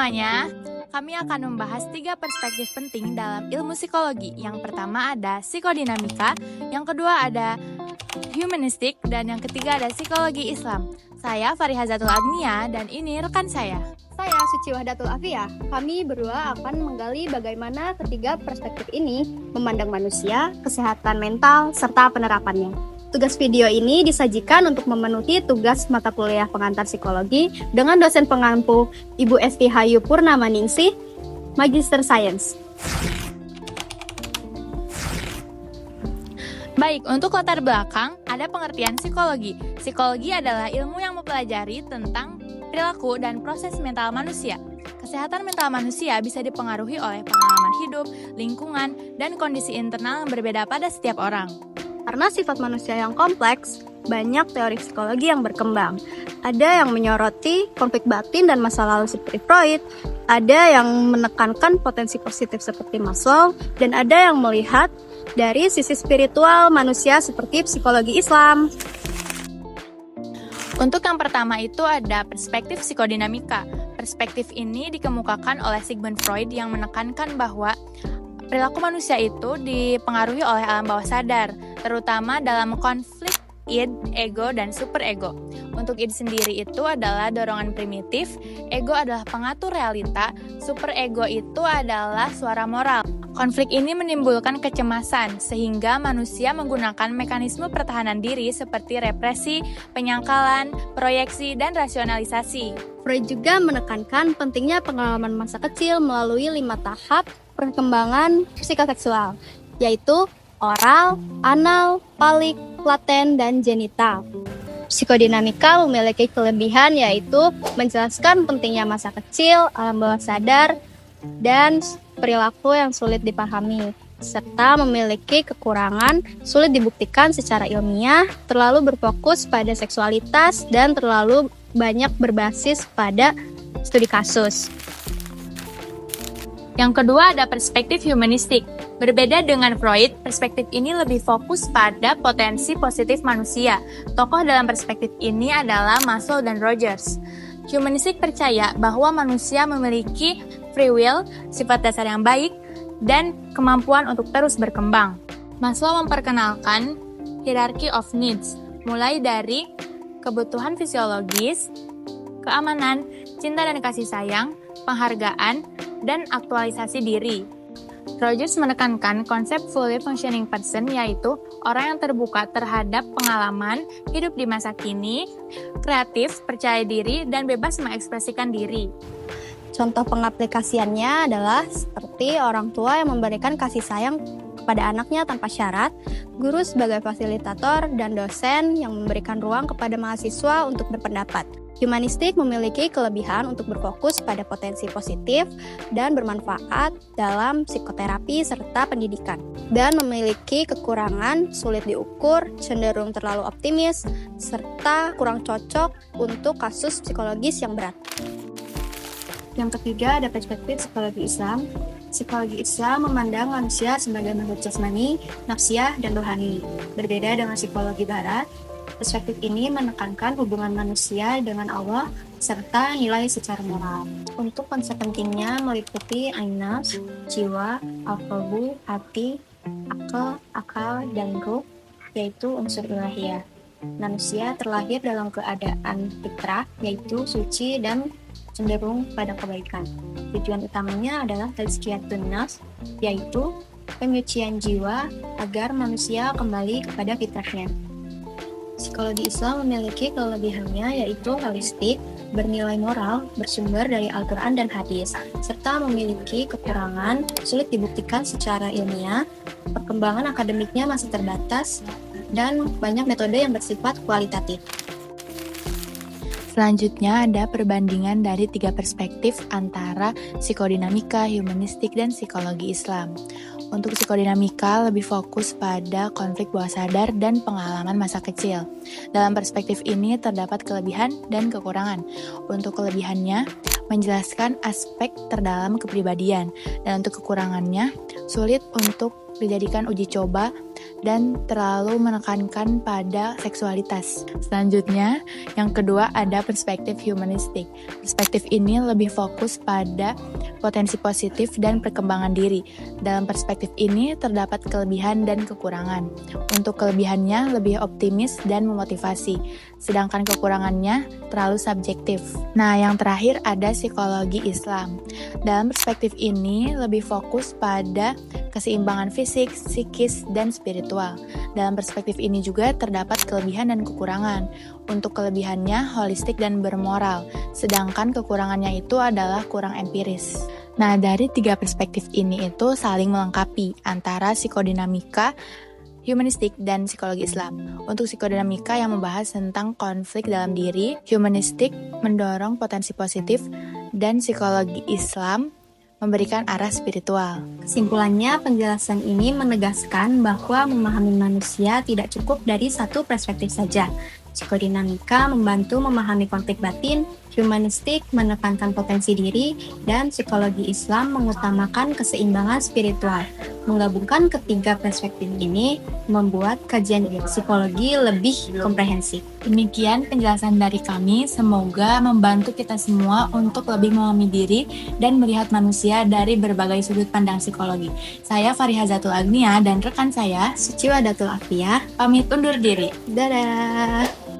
semuanya, kami akan membahas 3 perspektif penting dalam ilmu psikologi. Yang pertama ada psikodinamika, yang kedua ada humanistik, dan yang ketiga ada psikologi Islam. Saya Farihazatul Agnia dan ini rekan saya. Saya Suci Wahdatul Afiyah. Kami berdua akan menggali bagaimana ketiga perspektif ini memandang manusia, kesehatan mental, serta penerapannya. Tugas video ini disajikan untuk memenuhi tugas mata kuliah pengantar psikologi dengan dosen pengampu Ibu Esti Hayu Purnamaningsih, Magister Sains. Baik, untuk latar belakang, ada pengertian psikologi. Psikologi adalah ilmu yang mempelajari tentang perilaku dan proses mental manusia. Kesehatan mental manusia bisa dipengaruhi oleh pengalaman hidup, lingkungan, dan kondisi internal yang berbeda pada setiap orang. Karena sifat manusia yang kompleks, banyak teori psikologi yang berkembang. Ada yang menyoroti konflik batin dan masa lalu seperti Freud, ada yang menekankan potensi positif seperti Maslow, dan ada yang melihat dari sisi spiritual manusia seperti psikologi Islam. Untuk yang pertama itu ada perspektif psikodinamika. Perspektif ini dikemukakan oleh Sigmund Freud yang menekankan bahwa perilaku manusia itu dipengaruhi oleh alam bawah sadar, terutama dalam konflik id, ego, dan superego. Untuk id sendiri itu adalah dorongan primitif, ego adalah pengatur realita, superego itu adalah suara moral. Konflik ini menimbulkan kecemasan, sehingga manusia menggunakan mekanisme pertahanan diri seperti represi, penyangkalan, proyeksi, dan rasionalisasi. Freud juga menekankan pentingnya pengalaman masa kecil melalui 5 tahap perkembangan psikoseksual, yaitu oral, anal, palik, laten, dan genital. Psikodinamika memiliki kelebihan yaitu menjelaskan pentingnya masa kecil, alam bawah sadar, dan perilaku yang sulit dipahami, serta memiliki kekurangan sulit dibuktikan secara ilmiah, terlalu berfokus pada seksualitas, dan terlalu banyak berbasis pada studi kasus. Yang kedua ada perspektif humanistik. Berbeda dengan Freud, perspektif ini lebih fokus pada potensi positif manusia. Tokoh dalam perspektif ini adalah Maslow dan Rogers. Humanistik percaya bahwa manusia memiliki free will, sifat dasar yang baik, dan kemampuan untuk terus berkembang. Maslow memperkenalkan hierarchy of needs, mulai dari kebutuhan fisiologis, keamanan, cinta dan kasih sayang, penghargaan, dan aktualisasi diri. Rogers menekankan konsep fully functioning person, yaitu orang yang terbuka terhadap pengalaman hidup di masa kini, kreatif, percaya diri, dan bebas mengekspresikan diri. Contoh pengaplikasiannya adalah seperti orang tua yang memberikan kasih sayang kepada anaknya tanpa syarat, guru sebagai fasilitator, dan dosen yang memberikan ruang kepada mahasiswa untuk berpendapat. Humanistik memiliki kelebihan untuk berfokus pada potensi positif dan bermanfaat dalam psikoterapi serta pendidikan, dan memiliki kekurangan sulit diukur, cenderung terlalu optimis, serta kurang cocok untuk kasus psikologis yang berat. Yang ketiga ada perspektif psikologi Islam. Psikologi Islam memandang manusia sebagai makhluk jasmani, nafsiyah, dan rohani. Berbeda dengan psikologi Barat, perspektif ini menekankan hubungan manusia dengan Allah serta nilai secara moral. Untuk konsep pentingnya meliputi ainas, jiwa, al-qalbu, hati, akal, dan ruh, yaitu unsur ilahiyah. Manusia terlahir dalam keadaan fitrah, yaitu suci dan cenderung pada kebaikan. Tujuan utamanya adalah tazkiyatun nafs, yaitu penyucian jiwa agar manusia kembali kepada fitrahnya. Psikologi Islam memiliki kelebihannya yaitu holistik, bernilai moral, bersumber dari Al-Quran dan hadis, serta memiliki kekurangan sulit dibuktikan secara ilmiah, perkembangan akademiknya masih terbatas, dan banyak metode yang bersifat kualitatif. Selanjutnya ada perbandingan dari 3 perspektif antara psikodinamika, humanistik, dan psikologi Islam. Untuk psikodinamika lebih fokus pada konflik bawah sadar dan pengalaman masa kecil. Dalam perspektif ini terdapat kelebihan dan kekurangan. Untuk kelebihannya, menjelaskan aspek terdalam kepribadian, dan untuk kekurangannya, sulit untuk dijadikan uji coba dan terlalu menekankan pada seksualitas. Selanjutnya, yang kedua ada perspektif humanistik. Perspektif ini lebih fokus pada potensi positif dan perkembangan diri. Dalam perspektif ini terdapat kelebihan dan kekurangan. Untuk kelebihannya lebih optimis dan memotivasi, sedangkan kekurangannya terlalu subjektif. Nah, yang terakhir ada psikologi Islam. Dalam perspektif ini lebih fokus pada keseimbangan fisik, psikis, dan spiritual. Dalam perspektif ini juga terdapat kelebihan dan kekurangan. Untuk kelebihannya holistik dan bermoral, sedangkan kekurangannya itu adalah kurang empiris. Nah, dari tiga perspektif ini itu saling melengkapi antara psikodinamika, humanistik, dan psikologi Islam. Untuk psikodinamika yang membahas tentang konflik dalam diri, humanistik mendorong potensi positif, dan psikologi Islam memberikan arah spiritual. Kesimpulannya, penjelasan ini menegaskan bahwa memahami manusia tidak cukup dari satu perspektif saja. Psikodinamika membantu memahami konflik batin, humanistik menekankan potensi diri, dan psikologi Islam mengutamakan keseimbangan spiritual. Menggabungkan ketiga perspektif ini membuat kajian psikologi lebih komprehensif. Demikian penjelasan dari kami, semoga membantu kita semua untuk lebih memahami diri dan melihat manusia dari berbagai sudut pandang psikologi. Saya Farihazatul Agnia dan rekan saya Suciwadatul Afiyah, pamit undur diri. dadah!